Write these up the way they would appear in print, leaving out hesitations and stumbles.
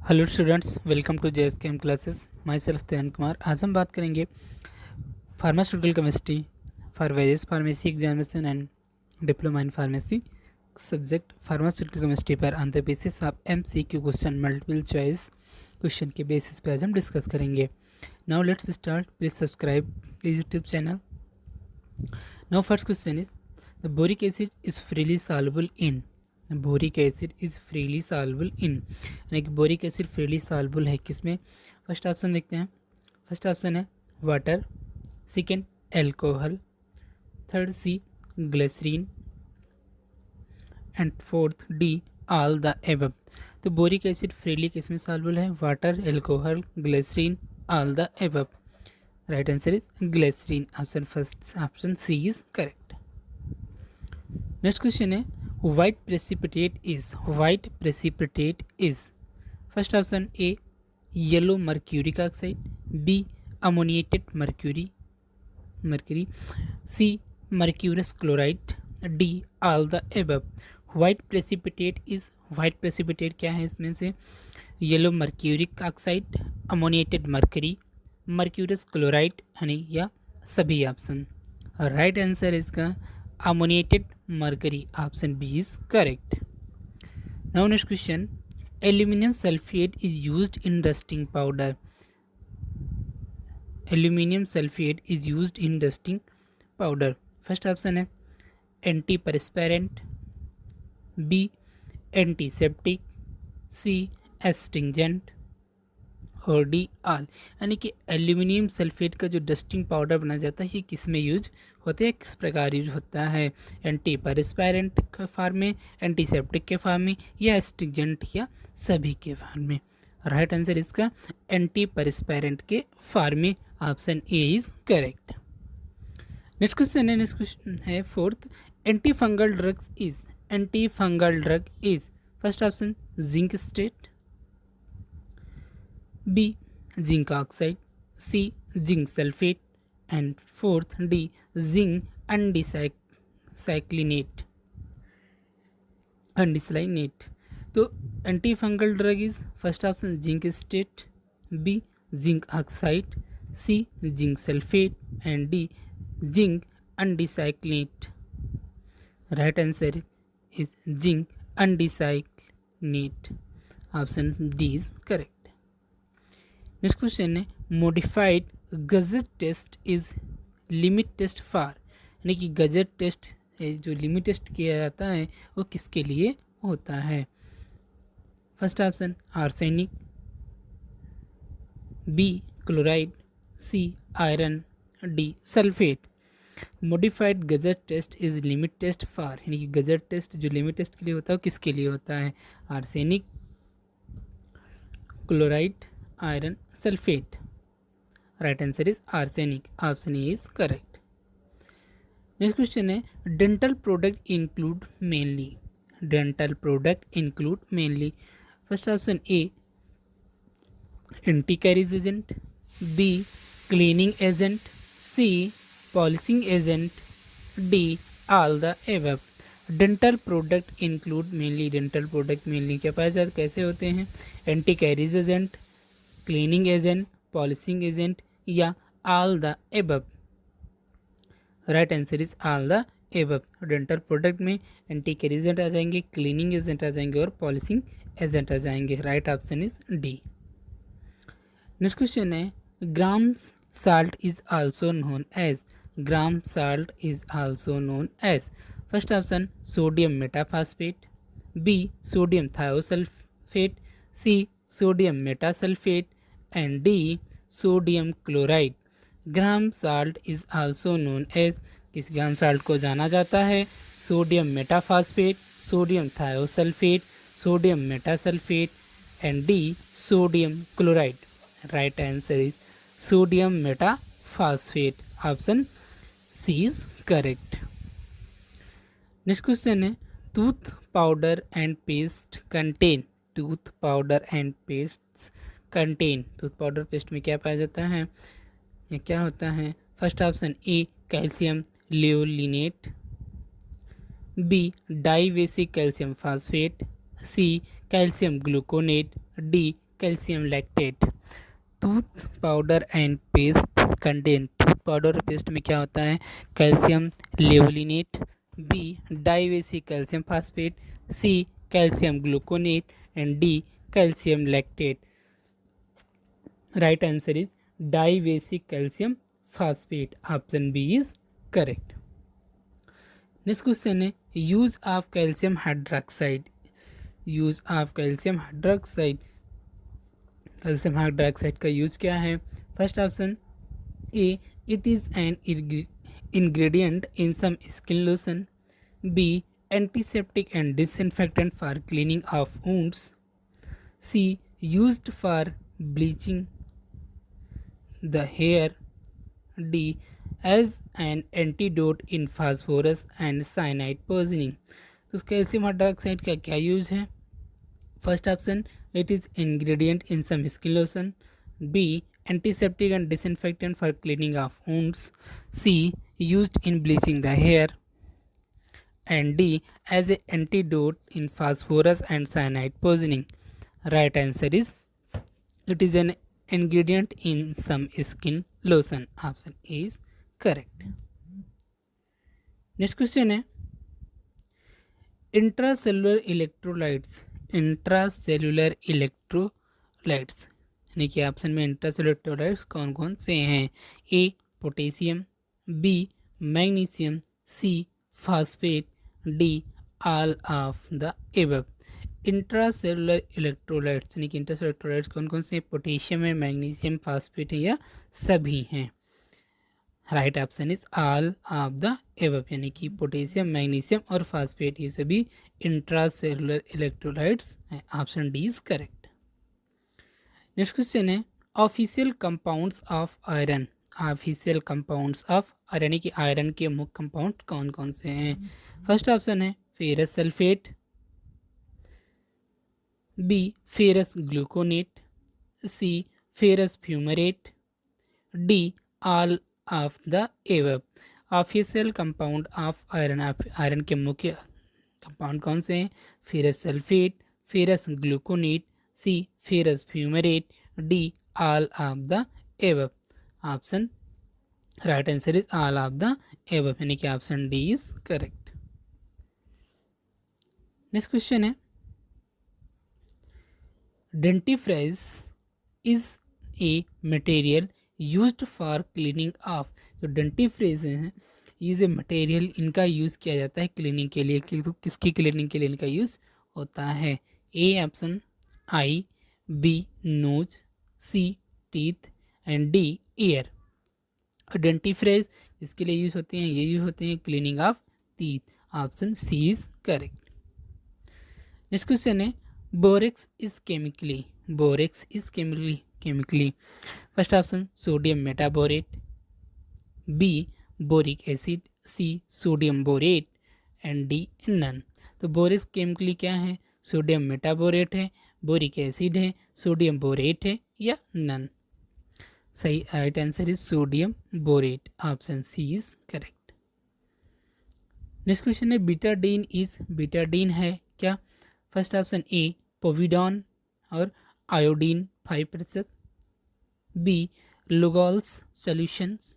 Hello students, welcome to JSKM classes. Myself Dayan Kumar. आज हम बात करेंगे pharmaceutical chemistry for various pharmacy examination and diploma in pharmacy subject pharmaceutical chemistry पर on the basis of MCQ question, multiple choice question के basis पे आज हम discuss करेंगे। Now let's start. Please subscribe YouTube channel. Now first question is the boric acid is freely soluble in. Boric acid is freely soluble in, यानी कि boric acid freely soluble है किसमें? First option देखते हैं। First option है water, second alcohol, third C glycerine and fourth D all the above. तो boric acid freely किसमें soluble है? Water, alcohol, glycerine, all the above. Right answer is glycerine. Option first, option C is correct. Next question है white precipitate is first option A yellow mercuric oxide, B ammoniated mercury, C mercurous chloride, D all the above। white precipitate क्या है? इसमें से yellow mercuric oxide, ammoniated mercury, mercurous chloride यानी या सभी option. Right answer इसका ammoniated mercury, option B is correct. Now next question, aluminum sulfate is used in dusting powder. Aluminum sulfate is used in dusting powder. First option है antiperspirant, B antiseptic, C astringent और D आल। यानी कि aluminium sulphate का जो dusting powder बनाया जाता है ये किस में यूज होता है, किस प्रकार यूज होता है? एंटी परस्पायरेंट के फॉर्म में, एंटीसेप्टिक के फॉर्म में, या एस्ट्रिजेंट, या सभी के फॉर्म में? राइट आंसर इसका एंटी परस्पायरेंट के फॉर्म में, option A is correct. Next question है fourth, anti fungal drug is first option zinc state, B zinc oxide, C zinc sulfate and fourth D zinc undicyclinate। तो anti fungal drug is first option zinc state, B zinc oxide, C zinc sulphate and D zinc undecylenate. Right answer is zinc undecylenate, option D is correct. Next question है modified Gutzeit test is limit test for, यानी कि Gutzeit test जो limit test किया जाता है वो किसके लिए होता है? First option arsenic, B chloride, C iron, D sulphate. Modified Gutzeit test is limit test for, यानी कि गजेट टेस्ट जो लिमिट टेस्ट के लिए होता है वो किसके लिए होता है? Arsenic, chloride, iron, sulphate. Right answer is arsenic, option A is correct. Next question है dental product include mainly. First option A anti caries agent, B cleaning agent, C polishing agent, D all the above. Dental product include mainly क्या पाया जाता, कैसे होते हैं? Anti caries agent, cleaning agent, polishing agent, या all the above. Right answer is all the above. Dental product में anti caries agent आ जाएंगे, क्लीनिंग एजेंट आ जाएंगे और पॉलिशिंग एजेंट आ जाएंगे। Right option is D. Next question है Graham salt is also known as first option sodium metaphosphate, B sodium thiosulphate, C sodium metasulphate and D sodium chloride. Graham salt is also known as, किस Graham salt को जाना जाता है? Sodium metaphosphate, sodium thiosulphate, sodium metasulphate and D sodium chloride. Right answer is sodium metaphosphate, option C is correct. Next question है tooth powder and paste contain tooth powder paste में क्या पाया जाता है, ये क्या होता है? First option A calcium levulinate, B dibasic calcium phosphate, C calcium gluconate, D calcium lactate. Tooth powder and paste contain, tooth powder और पेस्ट में क्या होता है, calcium levulinate, B dibasic calcium phosphate, C calcium gluconate and D calcium lactate. Right answer is dibasic calcium phosphate, option B is correct. Next question है use of calcium hydroxide. Use of calcium hydroxide, calcium hydroxide का use क्या है। First option A, it is an ingredient in some skin lotion, b antiseptic and disinfectant for cleaning of wounds, c used for bleaching the hair, d as an antidote in phosphorus and cyanide poisoning। तो calcium hydroxide का क्या use है। First option, it is ingredient in some skin lotion, b antiseptic and disinfectant for cleaning of wounds, c used in bleaching the hair, and d as an antidote in phosphorus and cyanide poisoning। Right answer is it is an ingredient in some skin lotion, option A is correct। Next question है intracellular electrolytes. Intracellular electrolytes यानी कि option में intracellular electrolytes कौन कौन से हैं। A potassium, B magnesium, C phosphate, D all of the above. Intracellular electrolytes यानी कि इंट्रासेलुलर इलेक्ट्रोलाइट्स कौन कौन से हैं, पोटेशियम है, मैग्नीशियम, फास्फेट है या सभी हैं। Right option is all of the above यानी कि पोटेशियम, मैग्नीशियम और फास्फेट ये सभी इंट्रासेलुलर इलेक्ट्रोलाइट्स हैं, option D is correct. Next question है official compounds of iron. Official compounds of iron यानी कि आयरन के मुख्य कंपाउंड कौन कौन से हैं। फर्स्ट ऑप्शन है ferrous sulphate, B ferrous gluconate, C ferrous fumarate, D all of the above. Official compound of iron, iron के मुख्य कंपाउंड कौन से हैं, ferrous sulphate, ferrous gluconate, C ferrous fumarate, D all of the above. Option right answer is all of the above यानी कि option D is correct. Next question है dentifrice is a material used for cleaning of. जो डेंटिफ्रेज हैं ये जो material इनका use किया जाता है क्लीनिंग के लिए, तो किसकी क्लीनिंग के लिए इनका यूज़ होता है। A option eye, B nose, C teeth and D ear. Dentifrice इसके लिए यूज़ होते हैं, ये यूज़ होते हैं cleaning of teeth, option C is correct. Next question है borax is chemically. Borax is chemically first option sodium metaborate, B boric acid, C sodium borate and D none. तो borax chemically क्या है, sodium metaborate है, boric acid है, sodium borate है या none. सही right answer is sodium borate, option C is correct. Next question है Betadine is, Betadine है क्या। फर्स्ट ऑप्शन ए पोविडॉन और iodine 5%, B Lugol's solutions,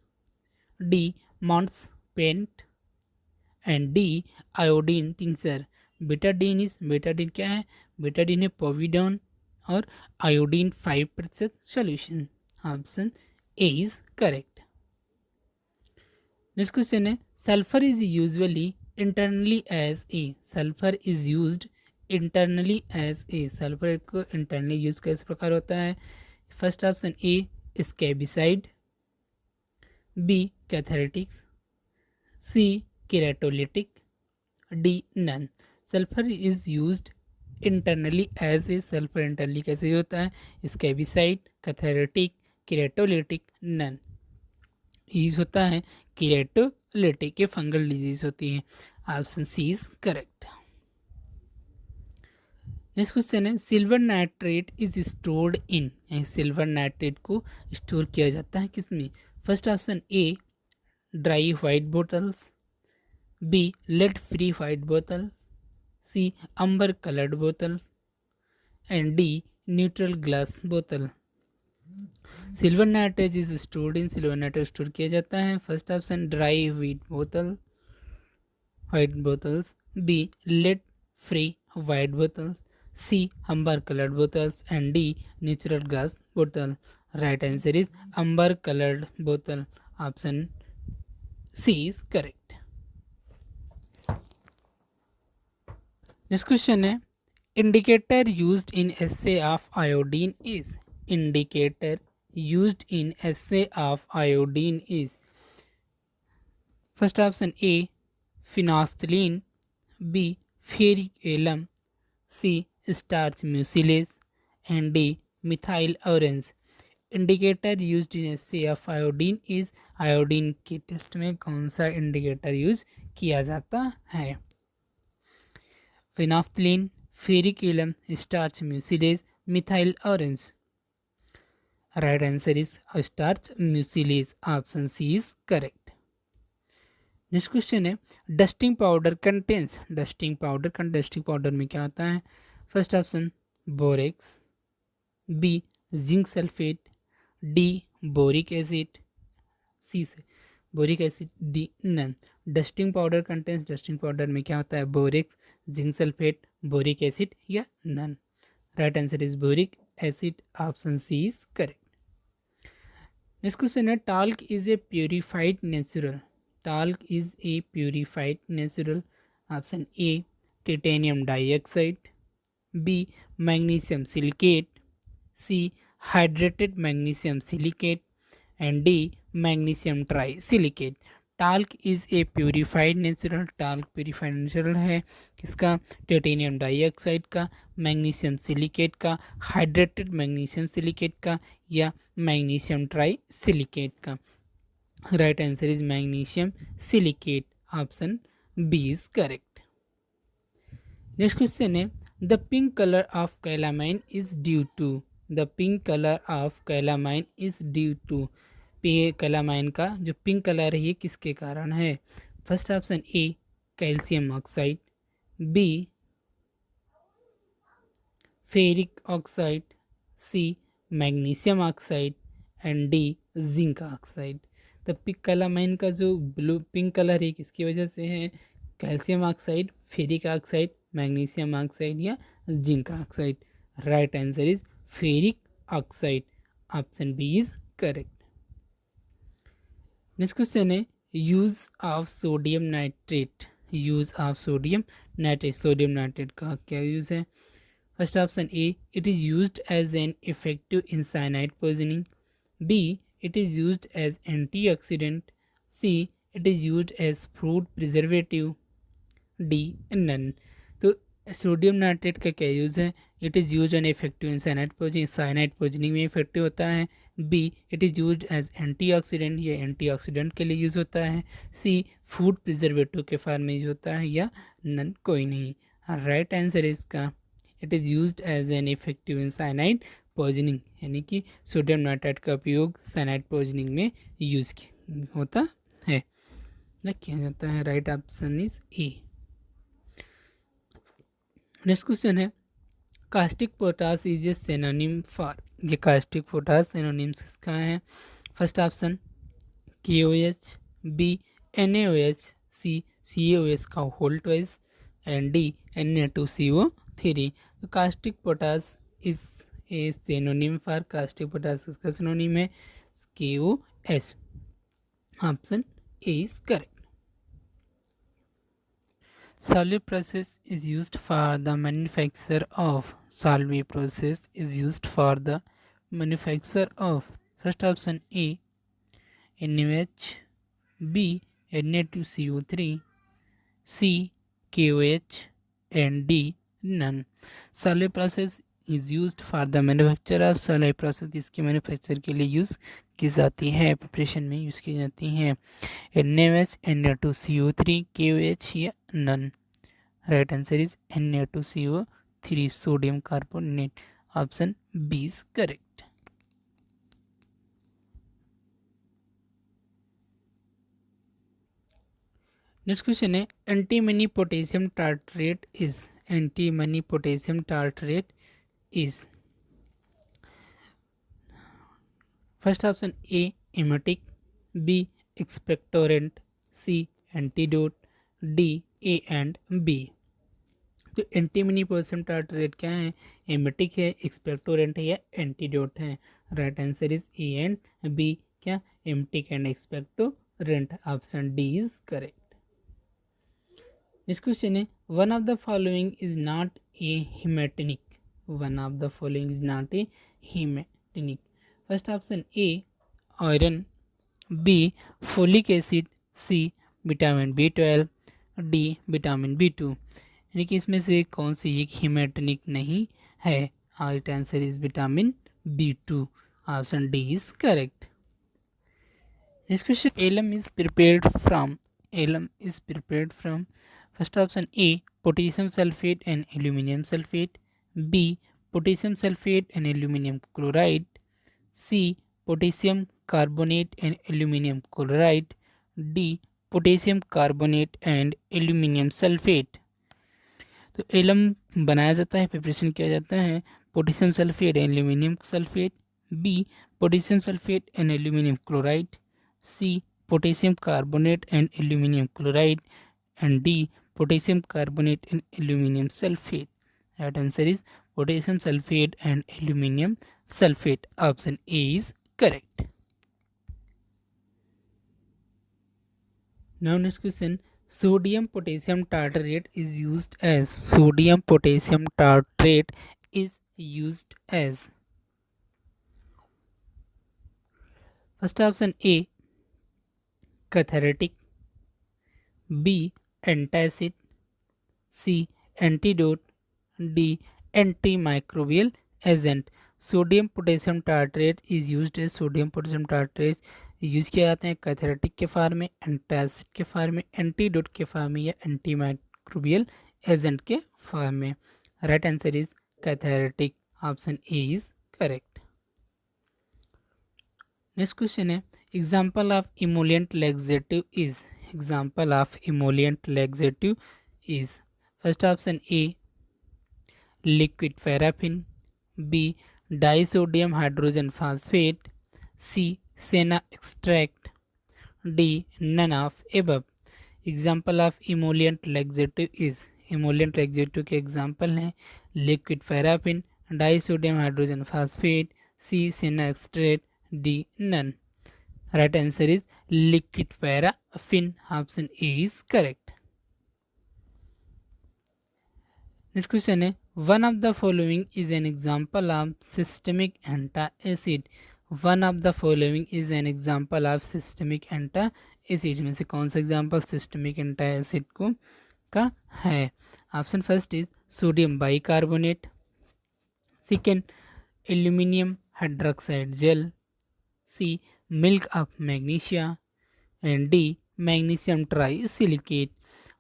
D Mandl's paint and D iodine tincture. Betadine क्या है, Betadine है povidone और iodine 5% solution, option A is correct. Next question है sulphur is usually internally as a. Sulphur is used internally as a. Sulphur को internally use किस प्रकार होता है। First option A scabicide, B cathartics, C keratolytic, D none. Sulphur is used internally as a. Sulphur internally कैसे होता है, scabicide, cathartic, keratolytic, none. Use होता है केराटोलिटिक, ये फंगल डिजीज होती है, option C is correct. Next question है silver nitrate is stored in. Silver nitrate को स्टोर किया जाता है किसमें। First option A dry white bottles, B lead free white bottle, C amber coloured बोतल एंड डी न्यूट्रल ग्लास बोतल। Silver nitrate is stored in, silver nitrate store किया जाता है। फर्स्ट ऑप्शन ड्राई व्हीट बोतल, white bottles. B lead free white bottles. C amber coloured bottles and D natural glass बोतल। Right answer is amber coloured बोतल, option C is correct. Next question है indicator used in assay of iodine is, indicator used in assay of iodine is, first option A phenolphthalein, B ferric alum, C starch mucilage and D methyl orange। Indicator used in assay of iodine is, iodine के test में कौन सा indicator use किया जाता है? Phenolphthalein, ferric alum, starch mucilage, methyl orange. Right answer is starch mucilage, option C is correct. Next question है dusting powder contains, dusting powder में क्या होता है? First option borax, B zinc sulphate, D boric acid, C से boric acid, D none. Dusting powder contains, dusting powder में क्या होता है? Borax, zinc sulphate, boric acid या none. Right answer is boric acid, option C is correct. Next question है talc is a purified natural, talc is a purified natural. Option A titanium dioxide, B magnesium silicate, C hydrated magnesium silicate and D magnesium trisilicate. Talc is a purified natural, talc purified natural है किसका? Titanium dioxide का, magnesium silicate का, hydrated magnesium silicate का या magnesium trisilicate का। Right answer is magnesium silicate, option B is correct. Next question है the pink colour of calamine is due to, the pink colour of calamine is due to, calamine का जो pink colour है ये किसके कारण है? First option A calcium oxide, B ferric oxide, C magnesium oxide and D zinc oxide. तो calamine का जो ब्लू पिंक कलर है किसकी वजह से है? Calcium oxide, ferric oxide, magnesium oxide या zinc oxide. Right answer is ferric oxide, option B is correct. Next question है use of sodium nitrate, use of sodium nitrate, sodium nitrate का क्या use है? First option A it is used as an effective in cyanide poisoning, B it is used as antioxidant, C it is used as fruit preservative, D none. तो sodium nitrate का क्या use है? It is use an effective in cyanide poisoning, cyanide poisoning में effective होता है। B it is use as antioxidant, ये antioxidant के लिए यूज़ होता है। सी फूड प्रिजर्वेटिव के फॉर्म में यूज होता है या नन, कोई नहीं। राइट आंसर इसका it is use as an effective in cyanide poisoning, यानी कि सोडियम नाइट्रेट का उपयोग साइनाइड पॉइजनिंग में यूज होता है या किया जाता है। Right option is A. Next question है caustic potash is a synonym for, ये कास्टिक पोटास सिनोनिम्स किसका है? First option KOH, B NaOH, C CaOH का whole twice and D Na2CO3। तो caustic potash is a synonym for, caustic potash किसका synonym है? KOH, option A is correct. Solvay process is used for the manufacture of, Solvay process is used for the manufacture of, first option A NaOH, B Na2CO3, C KOH and D none। Solvay process is used for the manufacture of, Solvay process इसके manufacture के लिए use की जाती है, preparation में use की जाती हैं। NaOH, Na2CO3, KOH या none. Right answer is Na2CO3 sodium carbonate, option B is correct. Next question है antimony potassium tartrate is, antimony potassium tartrate is, first option A emetic, B expectorant, C antidote, D A and B. तो antimony potassium tartrate क्या है? Emetic है, expectorant है या antidote है? Right answer is A and B. क्या? Emetic and expectorant. Option D is correct. Next question है one of the following is not a haematinic. One of the following is not a haematinic. First option A iron, B folic acid, C vitamin B12, D vitamin B2। यानी कि इसमें से कौन सी एक haematinic नहीं है? Right answer is vitamin B2। Option D is correct. Next question alum is prepared from. Alum is prepared from first option A potassium sulphate and aluminium sulphate, B potassium sulphate and aluminium chloride, C potassium carbonate and aluminium chloride, D potassium carbonate and aluminium sulphate. तो alum बनाया जाता है, preparation किया जाता है potassium sulphate and aluminium sulphate, B potassium sulphate and aluminium chloride, C potassium carbonate and aluminium chloride and D potassium carbonate and aluminium sulphate. Right answer is potassium sulphate and aluminium sulphate. Option A is correct. Now next question, sodium potassium tartrate is used as. Sodium potassium tartrate is used as. First option A cathartic, B antacid, C antidote, D antimicrobial agent. Sodium potassium tartrate is used as. Sodium potassium tartrate use किया जाते हैं कैथेरेटिक के form में, antacid के form में, antidote के form में या एंटीमाइक्रोबियल एजेंट के फार्म में। Right answer is cathartic. Option A is correct. Next question है example of emollient laxative is. Example of emollient laxative is first option A liquid paraffin, B disodium hydrogen phosphate, C senna extract, D none of above. Example of emollient laxative is. Emollient laxative के example हैं liquid paraffin, disodium hydrogen phosphate, C senna extract, D none. Right answer is liquid paraffin. Option A is correct. Next question है one of the following is an example of systemic antacid. One of the following is an example of systemic antacid. में से कौन सा example systemic antacid को का है? Option first is sodium bicarbonate, second aluminium hydroxide gel, C milk of magnesia and D magnesium trisilicate.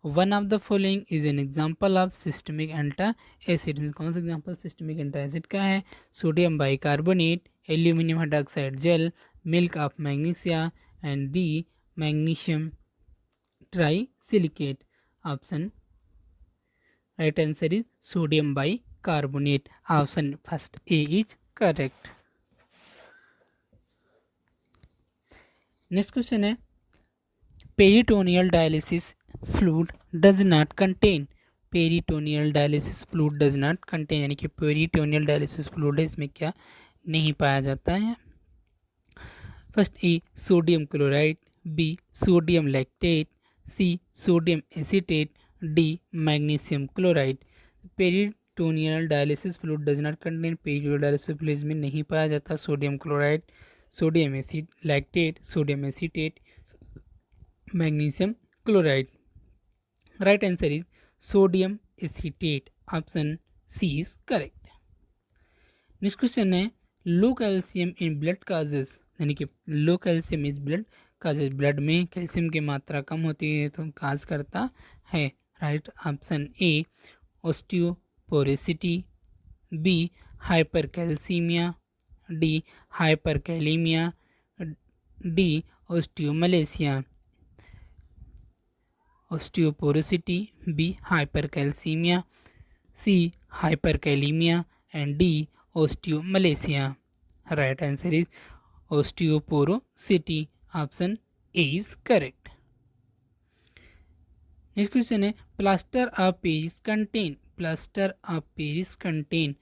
One of the following is an example of systemic antacid. में कौन सा example systemic antacid का है? Sodium bicarbonate, aluminium hydroxide gel, milk of magnesia and D magnesium trisilicate. Option right answer is sodium bicarbonate. Option first A is correct. Next question है peritoneal dialysis fluid does not contain. Peritoneal dialysis fluid does not contain यानी कि peritoneal dialysis fluid इसमें क्या नहीं पाया जाता है? First A sodium chloride, B sodium lactate, C sodium acetate, D magnesium chloride. Peritoneal dialysis fluid does not contain. Peritoneal dialysis fluid में नहीं पाया जाता sodium chloride, sodium acid lactate, sodium acetate, magnesium chloride. Right answer is sodium acetate. Option C is correct. Next question है low calcium in blood causes. यानी कि low calcium is blood causes. Blood में calcium की मात्रा कम होती है तो काज करता है। Right option A osteoporosity, B hypercalcaemia, D hyperkalaemia, D osteomalacia. Osteoporosity, B hypercalcaemia, C hyperkalaemia and D osteomalacia. Right answer is osteoporosity. Option A is correct. Next question है plaster of Paris contain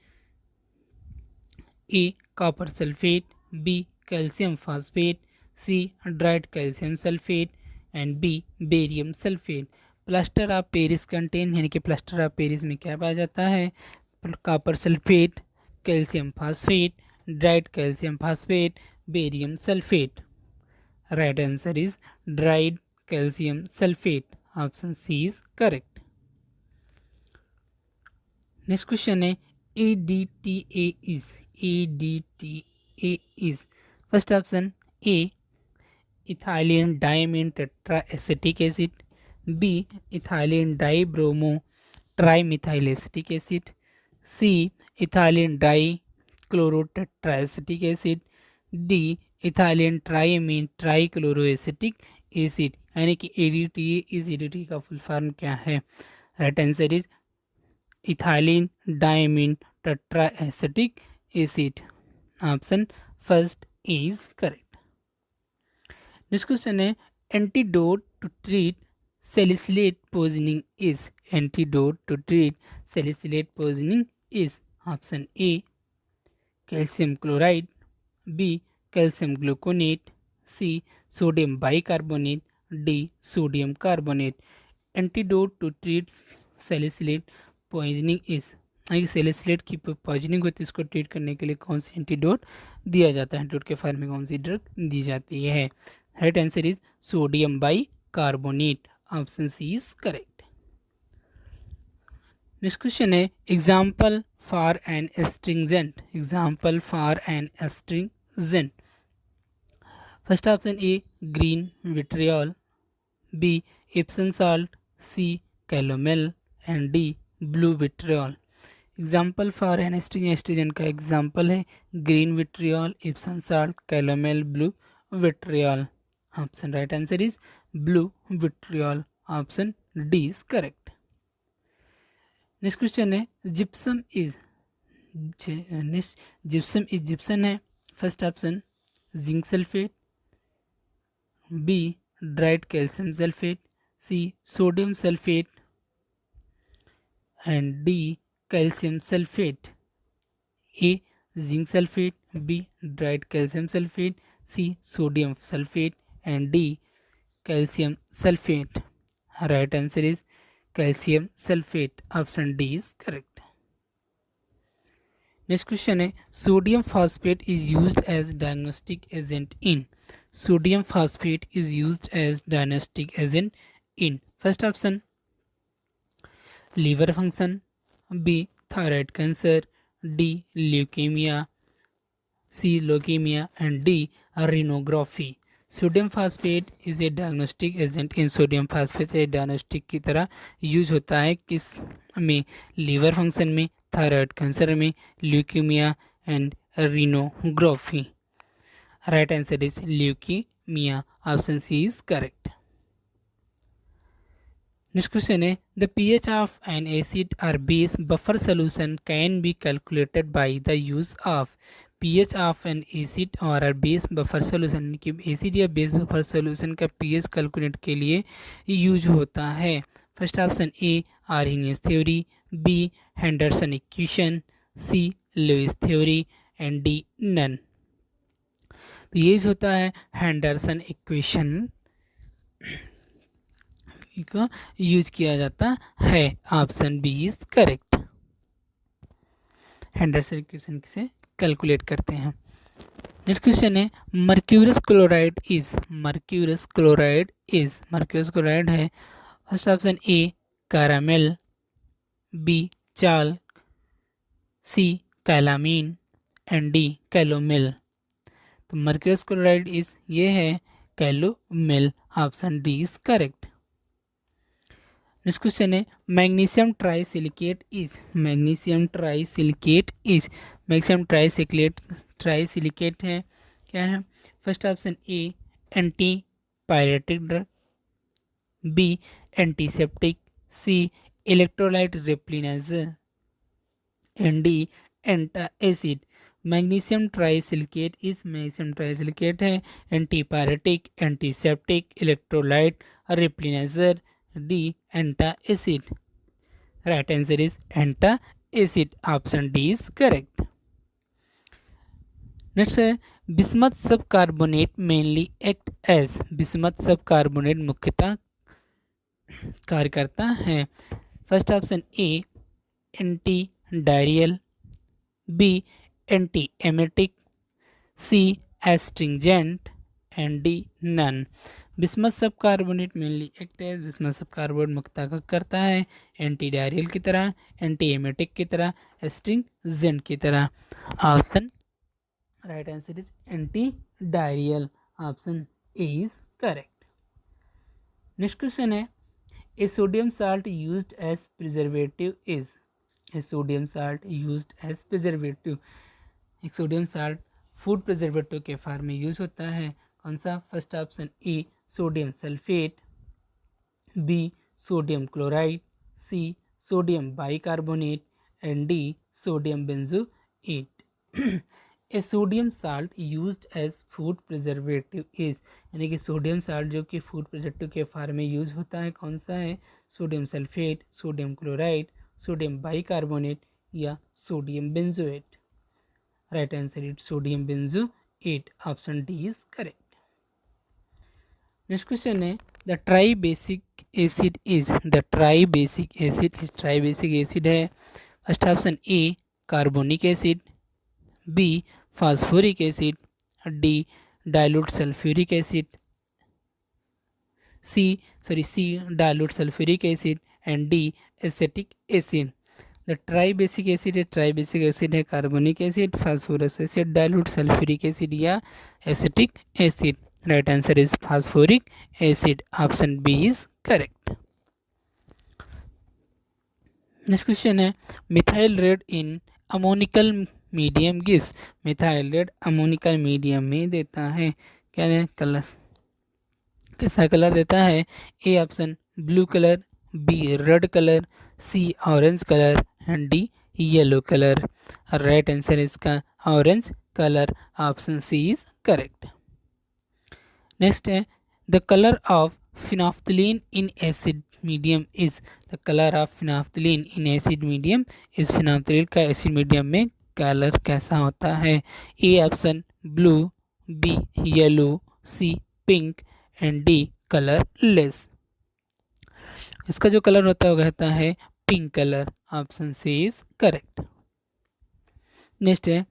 A. copper sulfate, B. calcium phosphate, C. dried calcium sulfate and B. barium sulfate. Plaster of Paris contain यानी कि plaster of Paris में क्या पाया जाता है? Copper sulphate, calcium phosphate, dried calcium phosphate, barium sulphate. Right answer is dried calcium sulphate. Option C is correct. Next question है ADTA is first option A. ethylene diamine tetraacetic acid, B. ethylene dibromo trimethylacetic acid, C. ethylene dichlorotetraacetic acid, D. ethylene triamine trichloroacetic acid. यानी कि ADTA is ADTA का full form क्या है? Right answer is ethylene diamine tetraacetic acid. Option first is correct. Next question है antidote to treat salicylate poisoning is. Antidote to treat salicylate poisoning is. Option A calcium chloride, B calcium gluconate, C sodium bicarbonate, D sodium carbonate. Antidote to treat salicylate poisoning is. Salicylate की poisoning होती है, इसको treat करने के लिए कौन सी antidote दिया जाता है? एंटीडोट के फॉर्म में कौन सी ड्रग दी जाती है? Right answer is sodium bicarbonate. Option C is correct. Next question है example for an astringent. Example for an astringent. First option A green vitriol, B Epsom salt, C calomel and D blue vitriol. Example for an astringent का example है green vitriol, Epsom salt, calomel, blue vitriol. Option right answer is blue vitriol. Option D is correct. Next question है gypsum is. Gypsum है. First option zinc sulphate, B dried calcium sulphate, C sodium sulphate and D calcium sulfate. A zinc sulfate, B dried calcium sulfate, C sodium sulfate and D calcium sulfate. Right answer is calcium sulfate. Option D is correct. Next question है sodium phosphate is used as diagnostic agent in. Sodium phosphate is used as diagnostic agent in. First option liver function, B thyroid cancer, D leukemia, C leukemia and D renography. Sodium phosphate is a diagnostic agent in. Sodium phosphate a diagnostic की तरह use होता है किस में? Liver function में, thyroid cancer में, leukaemia and renography. Right answer is leukaemia. Option C is correct. Next question है the pH of an acid or base buffer solution can be calculated by the use of. pH of an acid or a base buffer solution कि acid या base buffer solution का pH calculate के लिए use होता है. First option A Arrhenius theory, B Henderson equation, C Lewis theory and D none. तो ये होता है हेंडरसन इक्वेशन का यूज किया जाता है. Option B is correct. Henderson equation से कैलकुलेट करते हैं. नेक्स्ट क्वेश्चन है mercurous chloride is. Mercurous chloride is. Mercurous chloride है. First option A caramel, B chalk, C कैलामीन and D कैलोमेल. तो मर्क्यूरस क्लोराइड इज ये है calomel. Option D is correct. Next question है magnesium trisilicate is. Magnesium trisilicate is. Magnesium trisilicate है क्या है? First option A antipyretic drug, B antiseptic, C electrolyte replenisher and D antacid. Magnesium trisilicate is magnesium trisilicate है antipyretic, antiseptic, electrolyte, replenisher, D antacid. Right answer is antacid, option D is correct. Next है bismuth subcarbonate mainly act as, bismuth subcarbonate मुख्यतः कार्य करता है। First option A antidiarrhoeal, B antiemetic, C astringent and D none. Bismuth subcarbonate mainly act as, bismuth subcarbonate मुख्यतः करता है anti diarrhoeal की तरह, anti emetic की तरह, एस्ट्रिंजेंट की तरह। Option right answer is antidiarrhoeal, option A is correct. Next question है a sodium salt used as preservative is, a sodium salt used as preservative, एक सोडियम साल्ट फूड प्रिजर्वेटिव के form में use होता है, कौन सा? First option A sodium sulphate, B sodium chloride, C sodium bicarbonate and D sodium benzoate. A sodium salt used as food preservative is, यानी कि sodium salt जो कि फूड प्रिजर्वेटिव के फॉर्म में यूज होता है कौन सा है? Sodium sulphate, sodium chloride, sodium bicarbonate या sodium benzoate. Right answer is sodium benzoate, option D is correct. Next question है the tribasic acid is, the tribasic acid is, tribasic acid है first option A carbonic acid, B phosphoric acid, D dilute sulphuric acid, C dilute sulphuric acid and D acetic acid. The tribasic acid है, tribasic acid है carbonic acid, phosphorus acid, dilute sulphuric acid या acetic acid. Right answer is phosphoric acid, option B is correct. Next question है methyl red in ammoniacal medium gives, methyl red ammoniacal medium में देता है क्या है colour, कैसा colour देता है? A option blue colour, B red colour, C orange colour and D yellow colour. Right answer इसका orange colour, option C is correct. Next है the colour of phenolphthalein in acid medium is, the colour of phenolphthalein in acid medium is, phenolphthalein का acid medium में colour कैसा होता है? A option blue, B yellow, C pink and D colourless. इसका जो colour होता है वो कहता है pink colour, option C is correct. Next है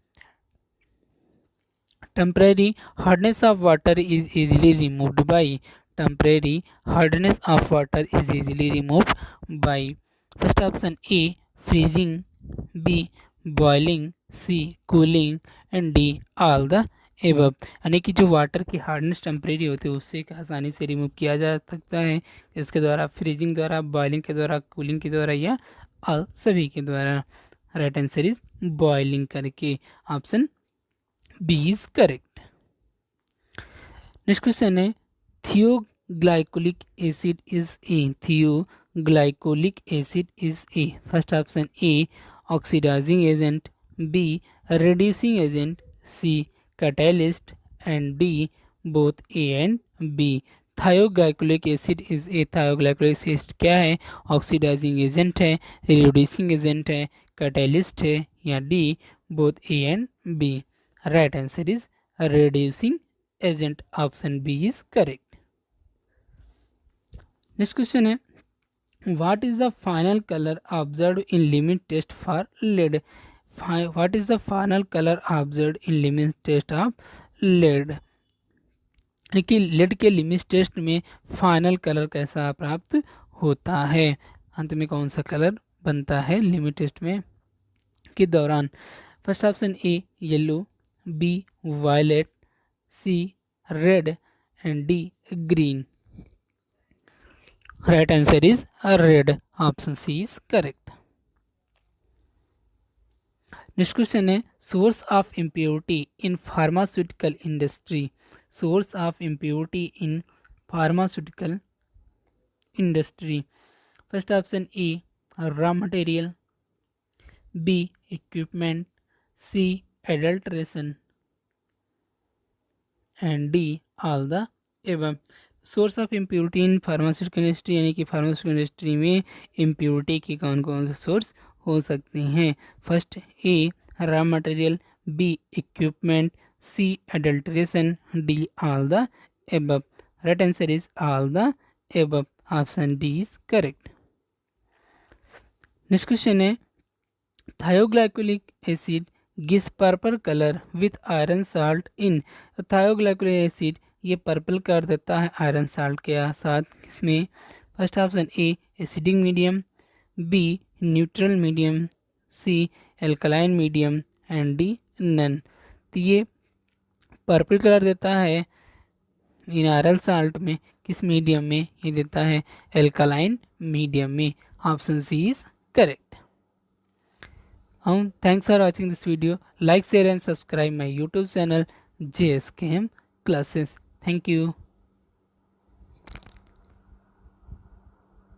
temporary hardness of water is easily removed by, temporary hardness of water is easily removed by. First option A freezing, B boiling, C cooling and D all the above. यानी कि जो water की hardness temporary होती है उससे आसानी से remove किया जा सकता है, इसके द्वारा फ्रीजिंग द्वारा, बॉइलिंग के द्वारा, कूलिंग के द्वारा या ऑल सभी के द्वारा। राइट आंसर इज बॉइलिंग करके, option B is correct. Next question है thioglycolic acid is a, thioglycolic acid is a. First option A oxidising agent, B reducing agent, C catalyst and D both A and B. Thioglycolic acid is a, thioglycolic acid क्या है? Oxidising agent है, reducing agent है, catalyst है या D both A and B. Right answer is reducing agent, option B is correct. Next question है what is the final color observed in limit test for lead, what is the final color observed in limit test of lead, कि lead के limit test में final colour कैसा प्राप्त होता है, अंत में कौन सा कलर बनता है लिमिट टेस्ट में के दौरान? First option A yellow, B violet, C red and D green. Right answer is red, option C is correct. Next question है source of impurity in pharmaceutical industry, source of impurity in pharmaceutical industry. First option A raw material, B equipment, C adulteration, and D all the above. Source of impurity in pharmaceutical industry, यानी कि pharmaceutical industry में impurity के कौन कौन से source हो सकते हैं? First A raw material, B equipment, C adulteration, D all the above. Right answer is all the above. Option D is correct. Next question है thioglycolic acid gives purple colour with iron salt in. Thioglycolic acid ये purple कर देता है iron salt के साथ. किसमें? First option A acidic medium, B neutral medium, C alkaline medium, and D none. तो ये पर्पल कलर देता है इन आयरन साल्ट में. किस मीडियम में? ये देता है एल्कलाइन मीडियम में. Option C is correct. Thanks for watching this video. Like, share and subscribe my YouTube channel JSKM Classes. Thank you.